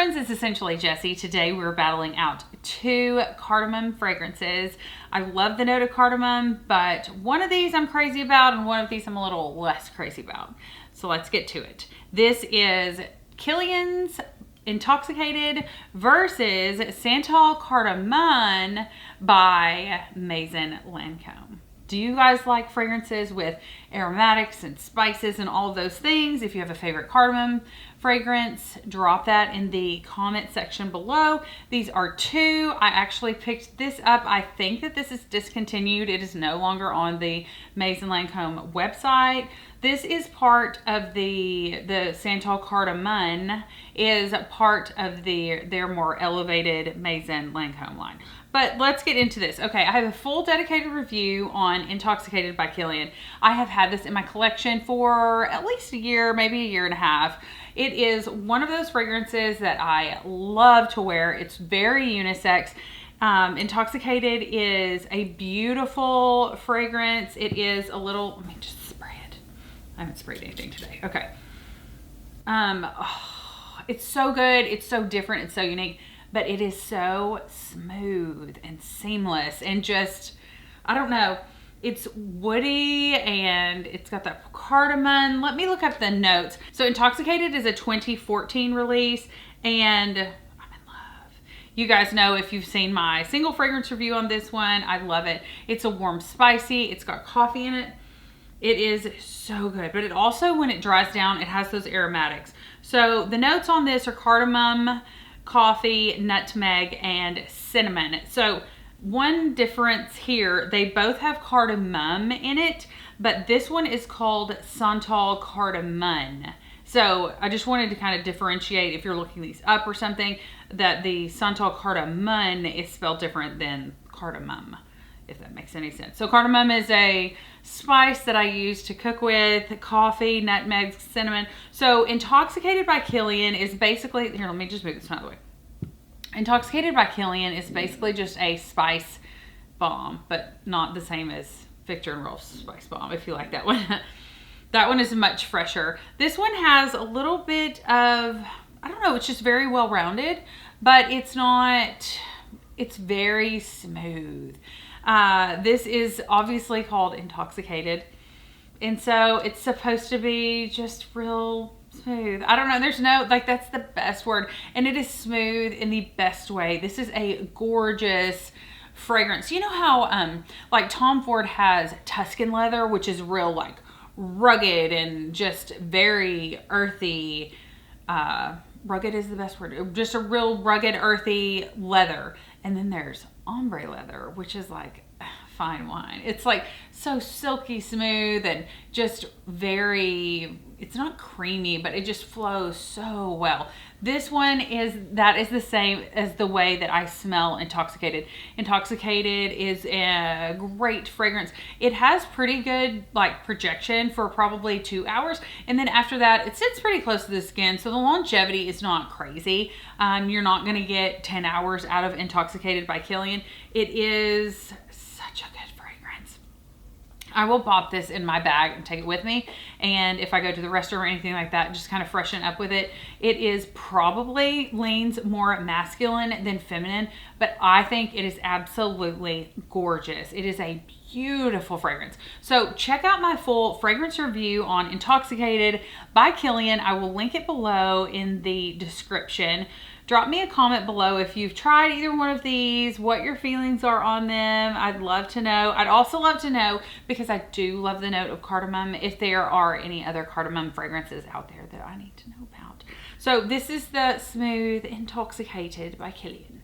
friends, it's essentially Jessi. Today we're battling out 2 cardamom fragrances. I love the note of cardamom, but one of these I'm crazy about and one of these I'm a little less crazy about. So let's get to it. This is Kilian's Intoxicated versus Santal Cardamon by Lancome. Do you guys like fragrances with aromatics and spices and all of those things? If you have a favorite cardamom fragrance, drop that in the comment section below. These are 2. I actually picked this up. I think that this is discontinued. It is no longer on the Lancome website. This is part of the Santal Cardamon is part of their more elevated Lancome line. But let's get into this. Okay, I have a full dedicated review on Intoxicated by Kilian. I have had this in my collection for at least a year, maybe a year and a half. It is one of those fragrances that I love to wear. It's very unisex. Intoxicated is a beautiful fragrance. It is a little, let me just spray it. I haven't sprayed anything today. Okay. It's so good. It's so different. It's so unique. But it is so smooth and seamless and just, I don't know, it's woody and it's got that cardamom. Let me look up the notes. So Intoxicated is a 2014 release and I'm in love. You guys know if you've seen my single fragrance review on this one, I love it. It's a warm spicy, it's got coffee in it. It is so good, but it also, when it dries down, it has those aromatics. So the notes on this are cardamom, coffee, nutmeg, and cinnamon. So one difference here, they both have cardamom in it, but this one is called Santal Cardamon. So I just wanted to kind of differentiate, if you're looking these up or something, that the Santal Cardamon is spelled different than cardamom, if that makes any sense. So cardamom is a spice that I use to cook with, coffee, nutmeg, cinnamon. So Intoxicated by Kilian is basically, here, let me just move this out of the way. Intoxicated by Kilian is basically just a spice bomb, but not the same as Victor and Rolf's spice bomb, if you like that one. That one is much fresher. This one has a little bit of, I don't know, it's just very well rounded, but it's not, it's very smooth. This is obviously called Intoxicated, and so it's supposed to be just real smooth. I don't know, there's no, like, that's the best word, and it is smooth in the best way. This is a gorgeous fragrance. You know how like Tom Ford has Tuscan leather, which is real, like, rugged and just very earthy. Rugged is the best word. Just a real rugged, earthy leather. And then there's ombre leather, which is like fine wine. It's like so silky smooth and just very, it's not creamy, but it just flows so well. This one is the same as the way that I smell Intoxicated. Intoxicated is a great fragrance. It has pretty good, like, projection for probably 2 hours. And then after that, it sits pretty close to the skin. So the longevity is not crazy. You're not going to get 10 hours out of Intoxicated by Kilian. It is such a good fragrance. I will pop this in my bag and take it with me. And if I go to the restaurant or anything like that, just kind of freshen up with it. It is probably leans more masculine than feminine, but I think it is absolutely gorgeous. It is a beautiful fragrance. So check out my full fragrance review on Intoxicated by Kilian. I will link it below in the description. Drop me a comment below if you've tried either one of these, what your feelings are on them. I'd love to know. I'd also love to know, because I do love the note of cardamom, if there are any other cardamom fragrances out there that I need to know about. So this is the Smooth Intoxicated by Kilian.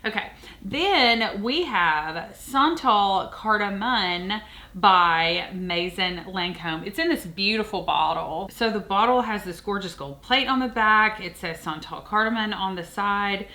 Okay, then we have Santal Cardamon by Lancome. It's in this beautiful bottle. So the bottle has this gorgeous gold plate on the back. It says Santal Cardamon on the side.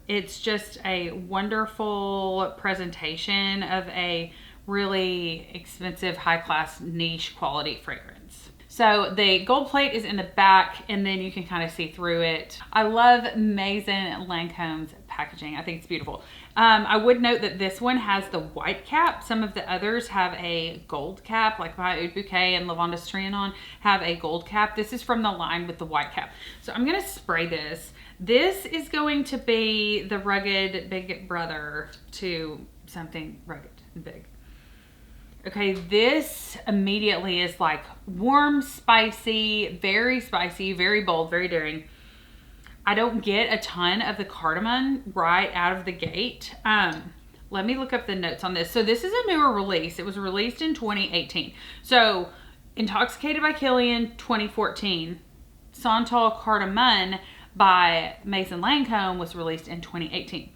It's just a wonderful presentation of a really expensive, high-class, niche quality fragrance. So the gold plate is in the back, and then you can kind of see through it. I love Lancome's packaging. I think it's beautiful. I would note that this one has the white cap. Some of the others have a gold cap, like my Oud Bouquet and Lavandis Trianon have a gold cap. This is from the line with the white cap. So I'm going to spray this. This is going to be the rugged big brother to something rugged and big. Okay, this immediately is like warm, spicy, very bold, very daring. I don't get a ton of the cardamom right out of the gate. Let me look up the notes on this. So this is a newer release. It was released in 2018. So Intoxicated by Kilian, 2014. Santal Cardamon by Maison Lancome was released in 2018.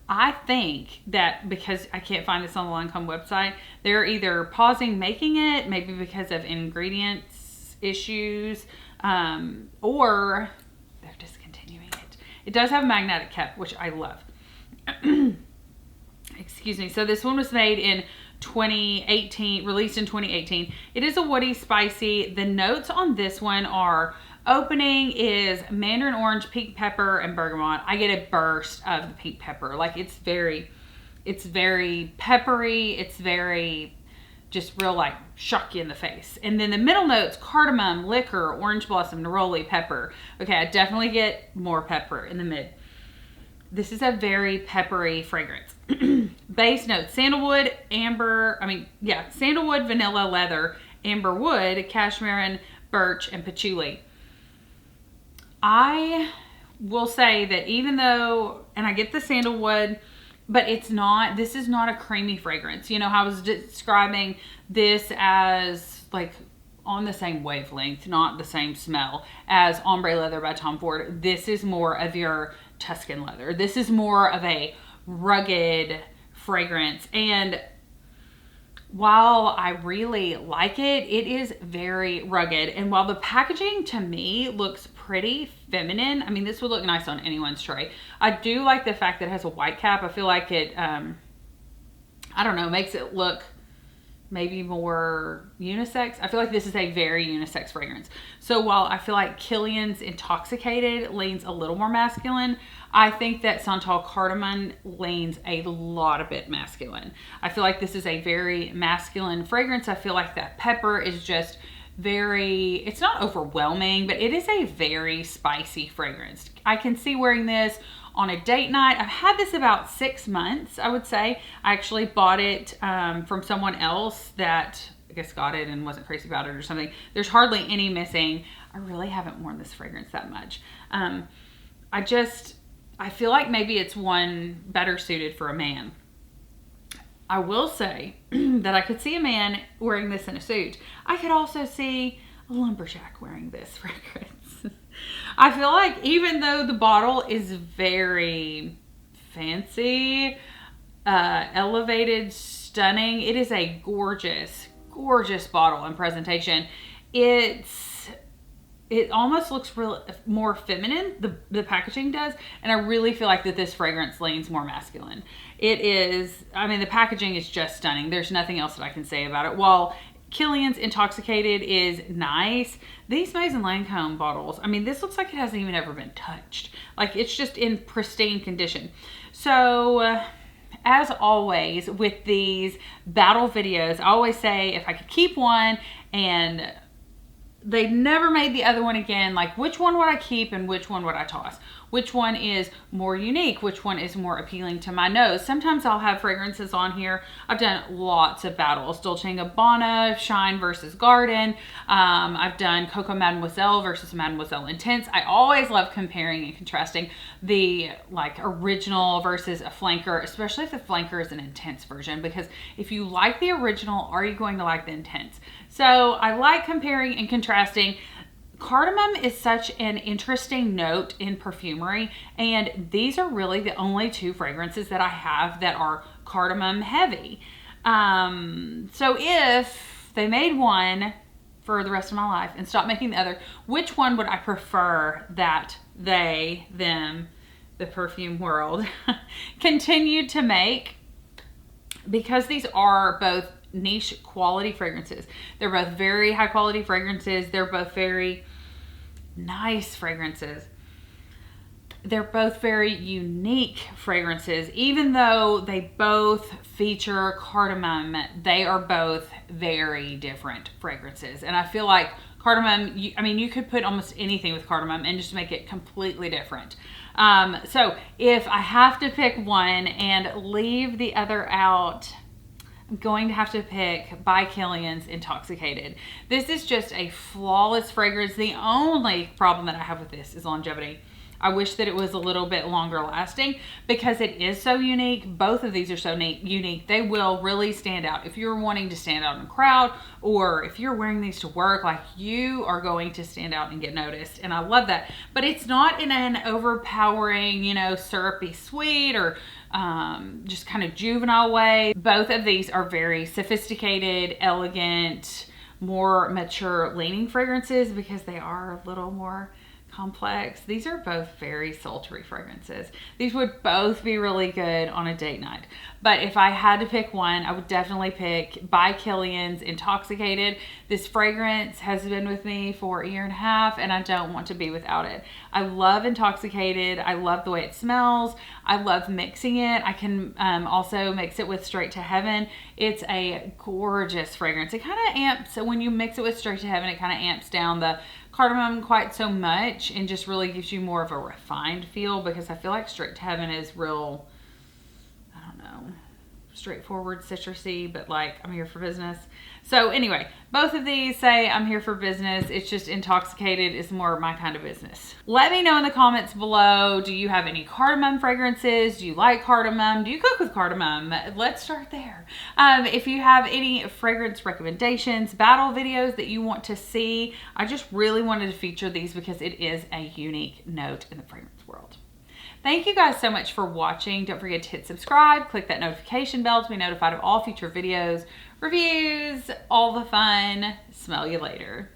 I think that because I can't find this on the Lancome website, they're either pausing making it, maybe because of ingredients issues, or they're discontinuing it. It does have a magnetic cap, which I love. Excuse me. So this one was made in 2018, released in 2018. It is a woody, spicy. The notes on this one are: opening is mandarin orange, pink pepper, and bergamot. I get a burst of the pink pepper. Like it's very peppery. It's very just real like shock you in the face. And then the middle notes: cardamom, liquor, orange blossom, neroli, pepper. Okay, I definitely get more pepper in the mid. This is a very peppery fragrance. Base notes: sandalwood, sandalwood, vanilla, leather, amber wood, cashmere, birch, and patchouli. I will say that even though, and I get the sandalwood, but this is not a creamy fragrance. You know how I was describing this as like on the same wavelength, not the same smell as Ombre Leather by Tom Ford. This is more of your Tuscan leather. This is more of a rugged fragrance. And while I really like it, it is very rugged. And while the packaging to me looks pretty feminine, I mean, this would look nice on anyone's tray. I do like the fact that it has a white cap. I feel like it, I don't know, makes it look maybe more unisex. I feel like this is a very unisex fragrance. So while I feel like Kilian's Intoxicated leans a little more masculine, I think that Santal Cardamon leans a lot of bit masculine. I feel like this is a very masculine fragrance. I feel like that pepper is just it's not overwhelming, but it is a very spicy fragrance. I can see wearing this on a date night. I've had this about 6 months, I would say. I actually bought it from someone else that I guess got it and wasn't crazy about it or something. There's hardly any missing. I really haven't worn this fragrance that much. I feel like maybe it's one better suited for a man. I will say that I could see a man wearing this in a suit. I could also see a lumberjack wearing this fragrance. I feel like even though the bottle is very fancy, elevated, stunning, it is a gorgeous, gorgeous bottle and presentation. It almost looks more feminine, the packaging does, and I really feel like that this fragrance leans more masculine. It is, I mean, the packaging is just stunning. There's nothing else that I can say about it. While Kilian's Intoxicated is nice, these Maison Lancome bottles, I mean, this looks like it hasn't even ever been touched. Like, it's just in pristine condition. So, as always, with these battle videos, I always say if I could keep one and they never made the other one again, like which one would I keep and which one would I toss? Which one is more unique? Which one is more appealing to my nose? Sometimes I'll have fragrances on here. I've done lots of battles. Dolce & Gabbana, Shine versus Garden. I've done Coco Mademoiselle versus Mademoiselle Intense. I always love comparing and contrasting the like original versus a flanker, especially if the flanker is an intense version, because if you like the original, are you going to like the intense? So I like comparing and contrasting. Cardamom is such an interesting note in perfumery, and these are really the only two fragrances that I have that are cardamom heavy. So if they made one for the rest of my life and stopped making the other, which one would I prefer that they, them, the perfume world continue to make? Because these are both niche quality fragrances. They're both very high quality fragrances. They're both very nice fragrances. they're both very unique fragrances. Even though they both feature cardamom, they are both very different fragrances. And I feel like cardamom, you could put almost anything with cardamom and just make it completely different. So if I have to pick one and leave the other out, I'm going to have to pick by Kilian's Intoxicated. This is just a flawless fragrance. The only problem that I have with this is longevity. I wish that it was a little bit longer lasting because it is so unique. Both of these are so unique. They will really stand out. If you're wanting to stand out in a crowd, or if you're wearing these to work, like, you are going to stand out and get noticed. And I love that. But it's not in an overpowering, syrupy sweet or just kind of juvenile way. Both of these are very sophisticated, elegant, more mature leaning fragrances because they are a little more complex. These are both very sultry fragrances. These would both be really good on a date night. But if I had to pick one, I would definitely pick by Kilian's Intoxicated. This fragrance has been with me for a year and a half, and I don't want to be without it. I love Intoxicated. I love the way it smells. I love mixing it. I can also mix it with Straight to Heaven. It's a gorgeous fragrance. It kind of amps, so when you mix it with Straight to Heaven, it kind of amps down the cardamom quite so much and just really gives you more of a refined feel, because I feel like Straight to Heaven is real, I don't know, straightforward, citrusy, but like, I'm here for business. So anyway, both of these say I'm here for business. It's just Intoxicated is more my kind of business. Let me know in the comments below, do you have any cardamom fragrances? Do you like cardamom? Do you cook with cardamom? Let's start there. If you have any fragrance recommendations, battle videos that you want to see, I just really wanted to feature these because it is a unique note in the fragrance world. Thank you guys so much for watching. Don't forget to hit subscribe, click that notification bell to be notified of all future videos, reviews, all the fun. Smell you later.